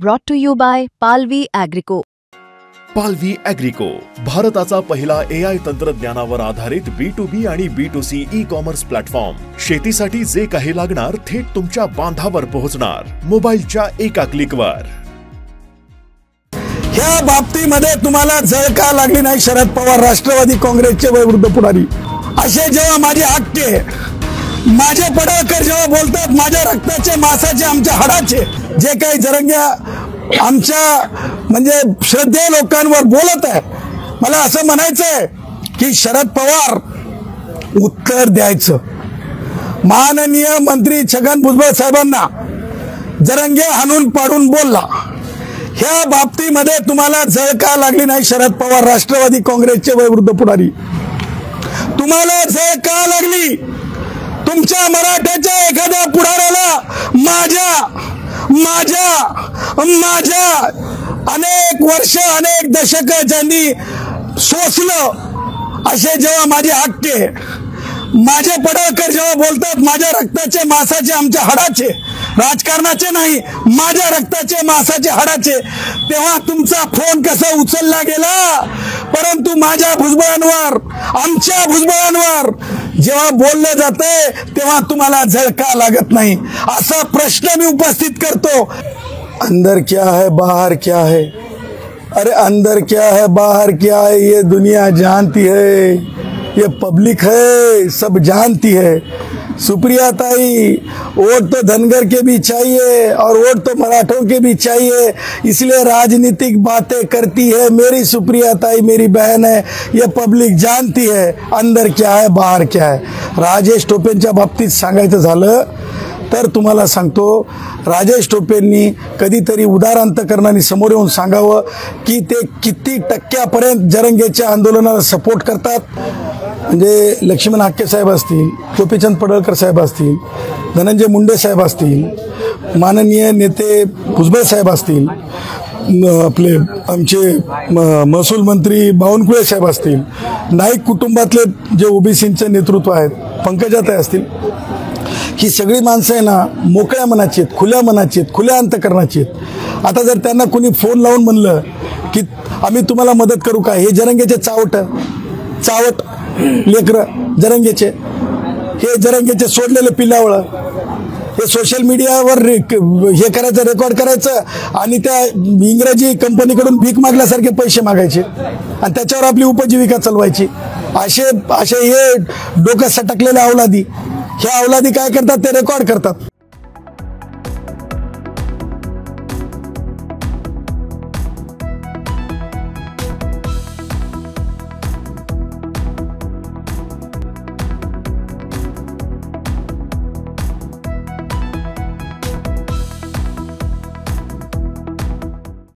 Brought to you by Palvi Agrico. पालवी ॲग्रिको, भारताचा पहिला AI तंत्रज्ञानावर आधारित B2B आणि B2C ई-कॉमर्स प्लॅटफॉर्म. शेतीसाठी जे काही लागणार थेट तुमच्या बांधावर पोहोचणार, मोबाईलच्या एका क्लिकवर. ह्या बाबतीमध्ये तुम्हाला जळ का लागली नाही? शरद पवार राष्ट्रवादी काँग्रेसचे वयोवृद्ध पुढारी असे जेव्हा माझे हक्के, माझे पडळकर जेव्हा बोलतात माझ्या रक्ताचे, मांसाचे, आमच्या हाडाचे, जे काही जरंग्या आमच्या म्हणजे श्रद्धेय लोकांवर बोलत आहे, मला असं म्हणायचंय की शरद पवार उत्तर द्यायचं. माननीय मंत्री छगन भुजबळ साहेबांना जरंगे हाणून पाडून बोलला. ह्या बाबतीमध्ये तुम्हाला जळ का लागली नाही? शरद पवार राष्ट्रवादी काँग्रेसचे वयोवृद्ध पुढारी तुम्हाला जळ का लागली? तुमच्या मराठ्याच्या एखाद्या पुढाऱ्याला माझ्या अनेक वर्ष, अनेक दशक ज्यांनी सोसलं, असे जेव्हा माझे हक्के, माझे पडळकर जेव्हा बोलतात माझ्या रक्ताचे, मांसाचे, आमच्या हाडाचे, राजकारणाचे नाही, माझ्या रक्ताचे, मांसाचे, हाडाचे, तेव्हा तुमचा फोन कसा उचलला गेला. परंतु माझ्या भुजबळांवर, आमच्या भुजबळांवर जेव्हा बोललं जातंय तेव्हा तुम्हाला झळका लागत नाही. असा प्रश्न मी उपस्थित करतो. अंदर क्या है बाहर क्या है? अरे अंदर क्या है बाहर क्या है ये दुनिया जानती है, ये पब्लिक है, सब जानती है. सुप्रिया ताई, वोट तो धनगर के भी चाहिए और वोट तो मराठों के भी चाहिए, इसलिए राजनीतिक बातें करती है. मेरी सुप्रिया ताई मेरी बहन है, ये पब्लिक जानती है अंदर क्या है बाहर क्या है. राजेश टोपेंच्या बाबतीत सांगायचं झालं तर तुम्हाला सांगतो, राजेश टोपेंनी कधीतरी उदार अंतकरणाने समोर येऊन सांगावं की ते किती टक्क्यापर्यंत जरंगेच्या आंदोलनाला सपोर्ट करतात. म्हणजे लक्ष्मण हाके साहेब असतील, गोपीचंद पडळकर साहेब असतील, धनंजय मुंडे साहेब असतील, माननीय नेते भुजबळ साहेब असतील, आपले आमचे महसूल मंत्री बावनकुळे साहेब असतील, नाईक कुटुंबातले जे ओबीसींचे नेतृत्व आहेत, पंकजाताई असतील, ही सगळी माणसं आहे ना मोकळ्या मनाची आहेत, खुल्या मनाची आहेत, खुल्या अंतकरणाची आहेत. आता जर त्यांना कोणी फोन लावून म्हणलं की आम्ही तुम्हाला मदत करू का, हे जरंगेचे चावट लेकरं, जरंगेचे हे जरंगेचे सोडलेले पिल्लावळं, हे सोशल मीडियावर हे करायचं, रेकॉर्ड करायचं आणि त्या इंग्रजी कंपनीकडून भीक मागल्यासारखे पैसे मागायचे आणि त्याच्यावर आपली उपजीविका चालवायची. असे हे डोक्यात सटकलेले अवलादी, ह्या अवलादी काय करतात? ते रेकॉर्ड करतात